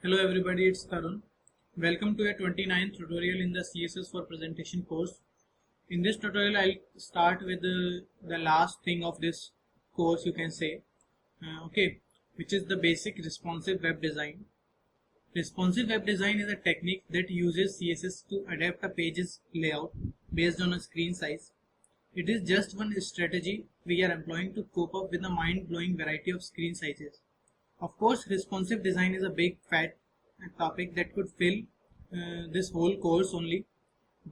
Hello everybody, it's Tarun. Welcome to a 29th tutorial in the CSS for presentation course. In this tutorial, I'll start with the last thing of this course, you can say, which is the basic responsive web design. Responsive web design is a technique that uses CSS to adapt a page's layout based on a screen size. It is just one strategy we are employing to cope up with the mind-blowing variety of screen sizes. Of course, responsive design is a big fat topic that could fill this whole course only.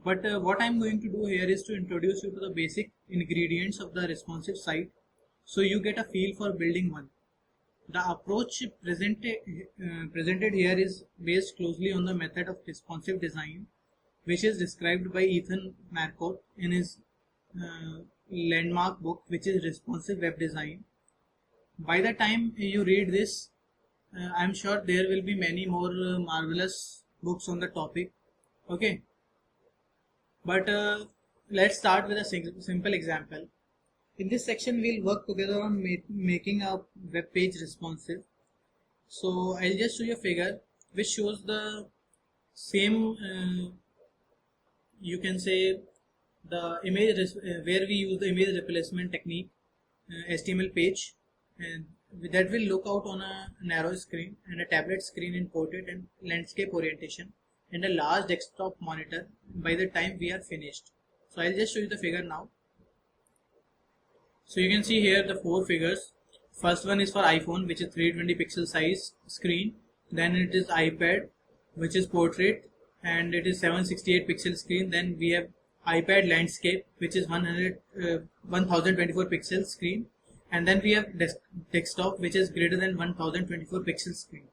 But what I'm going to do here is to introduce you to the basic ingredients of the responsive site so you get a feel for building one. The approach presented here is based closely on the method of responsive design, which is described by Ethan Marcotte in his landmark book, which is Responsive Web Design. By the time you read this, I'm sure there will be many more marvelous books on the topic. Okay, but let's start with a simple example. In this section, we'll work together on making a web page responsive. So I'll just show you a figure which shows the same, you can say, the image where we use the image replacement technique, HTML page. And that will look out on a narrow screen and a tablet screen in portrait and landscape orientation and a large desktop monitor by the time we are finished. So I'll just show you the figure now. So you can see here the four figures. First one is for iPhone, which is 320 pixel size screen. Then it is iPad, which is portrait, and it is 768 pixel screen. Then we have iPad landscape, which is 1024 pixel screen. And then we have desktop, which is greater than 1024 pixel screen.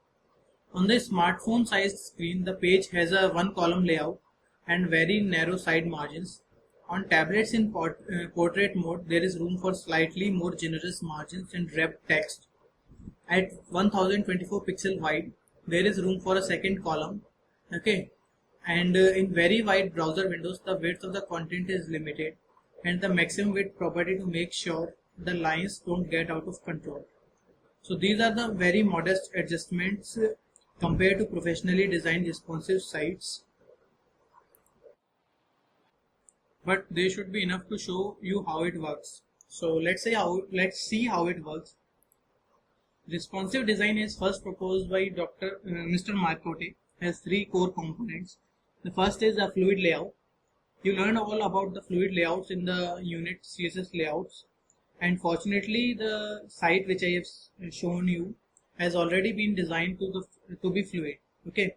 On the smartphone sized screen, the page has a one column layout and very narrow side margins. On tablets in portrait mode, there is room for slightly more generous margins and wrapped text. At 1024 pixel wide, there is room for a second column. Okay, and in very wide browser windows, the width of the content is limited, and the maximum width property to make sure the lines don't get out of control. So these are the very modest adjustments compared to professionally designed responsive sites, but they should be enough to show you how it works. So let's see how it works. Responsive design is first proposed by Mr. Marcotte, has three core components. The first is a fluid layout. You learned all about the fluid layouts in the unit CSS layouts. And fortunately, the site which I have shown you has already been designed to be fluid. Okay.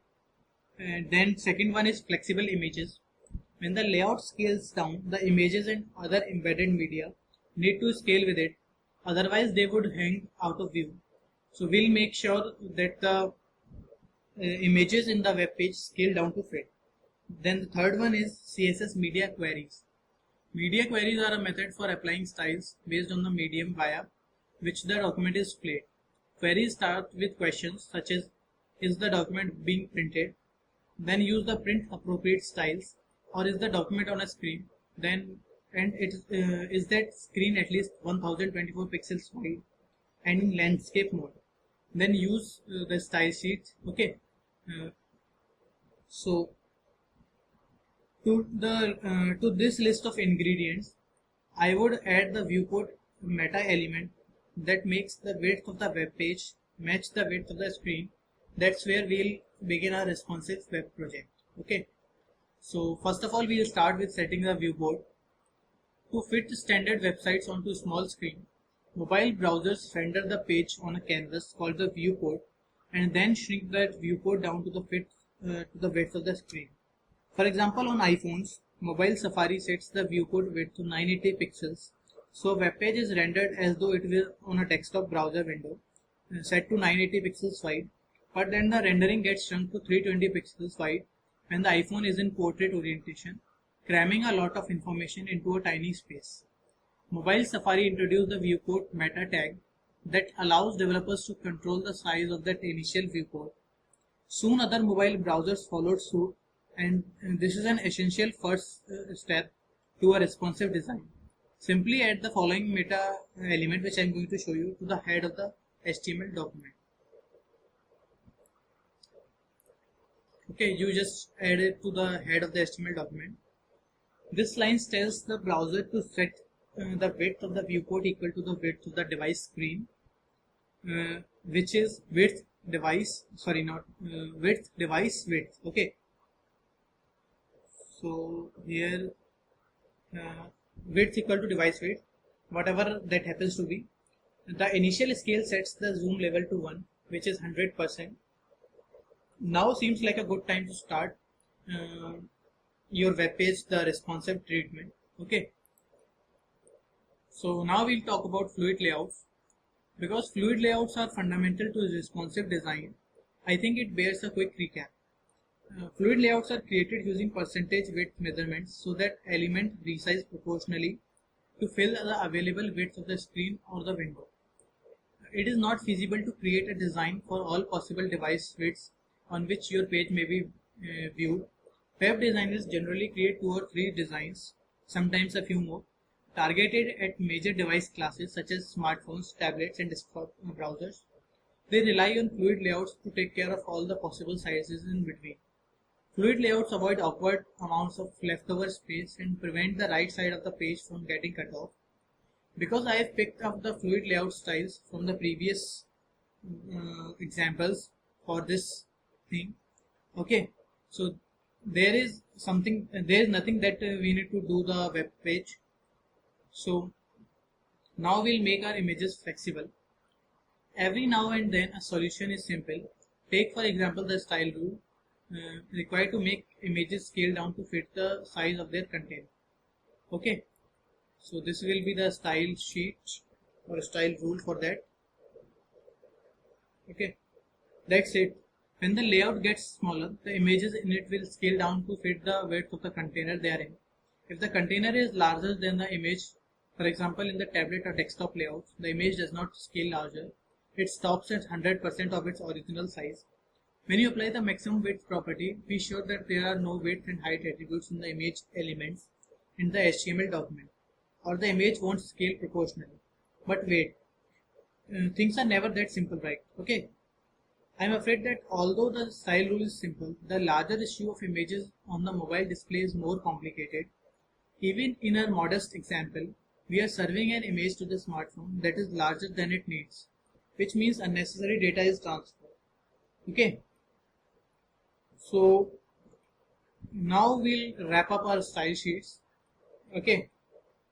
And then second one is flexible images. When the layout scales down, the images and other embedded media need to scale with it. Otherwise, they would hang out of view. So we'll make sure that the images in the web page scale down to fit. Then the third one is CSS media queries. Media queries are a method for applying styles based on the medium via which the document is displayed. Queries start with questions such as, is the document being printed? Then use the print appropriate styles, or is the document on a screen? Then is that screen at least 1024 pixels wide and in landscape mode? Then use the style sheet. Okay. To this list of ingredients, I would add the viewport meta element that makes the width of the web page match the width of the screen. That's where we'll begin our responsive web project. Okay. So first of all, we'll start with setting the viewport. To fit standard websites onto a small screen, mobile browsers render the page on a canvas called the viewport and then shrink that viewport down to the width of the screen. For example, on iPhones, mobile Safari sets the viewport width to 980 pixels, so a web page is rendered as though it were on a desktop browser window set to 980 pixels wide, but then the rendering gets shrunk to 320 pixels wide when the iPhone is in portrait orientation, cramming a lot of information into a tiny space. Mobile Safari introduced the viewport meta tag that allows developers to control the size of that initial viewport. Soon other mobile browsers followed suit, and this is an essential first step to a responsive design. Simply add the following meta element, which I am going to show you, to the head of the HTML document. Okay, you just add it to the head of the HTML document. This line tells the browser to set the width of the viewport equal to the width of the device screen, which is width device, sorry, not width device width. Okay, so here width equal to device width, whatever that happens to be. The initial scale sets the zoom level to 1, which is 100%. Now seems like a good time to start your web page, the responsive treatment. Okay, so now we'll talk about fluid layouts. Because fluid layouts are fundamental to responsive design, I think it bears a quick recap. Fluid layouts are created using percentage width measurements so that elements resize proportionally to fill the available width of the screen or the window. It is not feasible to create a design for all possible device widths on which your page may be viewed. Web designers generally create 2 or 3 designs, sometimes a few more, targeted at major device classes such as smartphones, tablets, and desktop browsers. They rely on fluid layouts to take care of all the possible sizes in between. Fluid layouts avoid awkward amounts of leftover space and prevent the right side of the page from getting cut off. Because I have picked up the fluid layout styles from the previous examples for this thing. Okay, so there is nothing that we need to do the web page. So now we'll make our images flexible. Every now and then a solution is simple. Take for example the style rule required to make images scale down to fit the size of their content. Okay, so this will be the style sheet or style rule for that. Okay, that's it. When the layout gets smaller, the images in it will scale down to fit the width of the container they are in. If the container is larger than the image, for example in the tablet or desktop layout, the image does not scale larger. It stops at 100% of its original size. When you apply the maximum width property, be sure that there are no width and height attributes in the image elements in the HTML document, or the image won't scale proportionally. But wait, things are never that simple, right? Okay, I'm afraid that although the style rule is simple, the larger issue of images on the mobile display is more complicated. Even in our modest example, we are serving an image to the smartphone that is larger than it needs, which means unnecessary data is transferred. Okay, so now we'll wrap up our style sheets. Okay,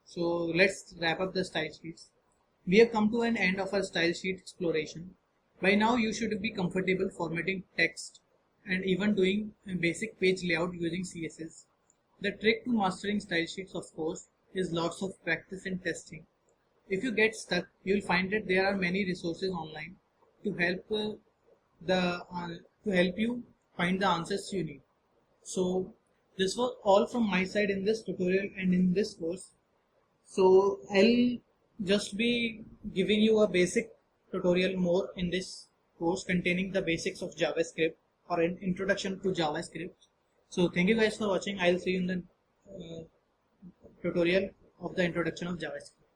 so let's wrap up the style sheets. We have come to an end of our style sheet exploration. By now you should be comfortable formatting text and even doing a basic page layout using CSS. The trick to mastering style sheets, of course, is lots of practice and testing. If you get stuck, you will find that there are many resources online to help you find the answers you need. So this was all from my side in this tutorial and in this course. So I'll just be giving you a basic tutorial more in this course containing the basics of JavaScript or an introduction to JavaScript. So thank you guys for watching. I'll see you in the tutorial of the introduction of JavaScript.